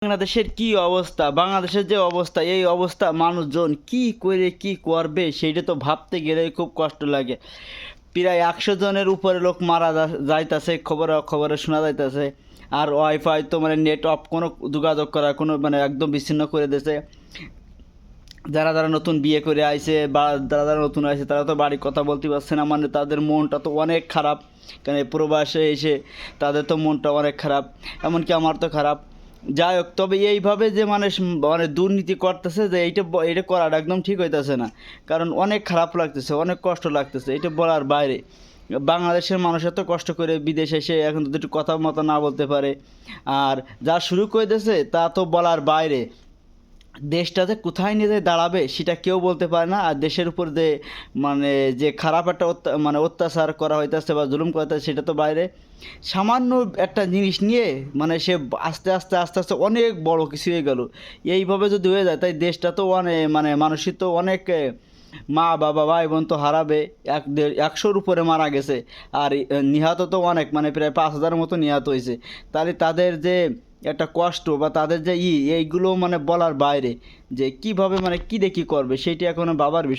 বাংলাদেশের কি অবস্থা, বাংলাদেশের যে অবস্থা, এই অবস্থা মানুষজন কি করে কি করবে সেইটা তো ভাবতে গেলে খুব কষ্ট লাগে। প্রায় 100 জনের উপরে লোক মারা যাইতাছে, খবরে খবরে শোনা যাইতাছে। আর ওয়াইফাই তো মানে নেট অফ, কোনো যোগাযোগ করা কোনো মানে একদম বিচ্ছিন্ন করে দিয়েছে। যারা যারা নতুন বিয়ে করে আইছে বা যারা যারা নতুন আইছে তারা তো বাড়ির কথা বলতে পারছে না, মানে তাদের মনটা তো অনেক খারাপ। কারণ এই প্রবাসে এসে তাদের তো মনটা অনেক খারাপ, এমনকি আমার তো খারাপ। যাই হোক, তবে এইভাবে যে মানে দুর্নীতি করতেছে, যে এইটা করাটা একদম ঠিক হইতেছে না। কারণ অনেক খারাপ লাগতেছে, অনেক কষ্ট লাগতেছে, এটা বলার বাইরে। বাংলাদেশের মানুষ এত কষ্ট করে বিদেশে এসে এখন তো একটু কথা মতো না বলতে পারে। আর যা শুরু করে দিয়েছে তা তো বলার বাইরে। দেশটাতে কোথায় নিয়ে যেয়ে দাঁড়াবে সেটা কেউ বলতে পারে না। আর দেশের উপর যে মানে যে খারাপ একটা মানে অত্যাচার করা হইতেছে বা জুলুম করা হইতেছে সেটা তো বাইরে। সামান্য একটা জিনিস নিয়ে মানে সে আস্তে আস্তে আস্তে আস্তে অনেক বড় কিছু হয়ে গেল। এইভাবে যদি হয়ে যায় তাই দেশটা তো অনেক মানে মানুষই তো অনেক মা বাবা ভাই বোন তো হারাবে। 100-র উপরে মারা গেছে। আর নিহত তো অনেক, মানে প্রায় 5,000 মতো নিহত হয়েছে। তাহলে তাদের যে একটা কষ্ট বা তাদের যে এইগুলো মানে বলার বাইরে। যে কিভাবে মানে কী দিয়ে কী করবে সেইটা এখনও ভাবার বিষয়।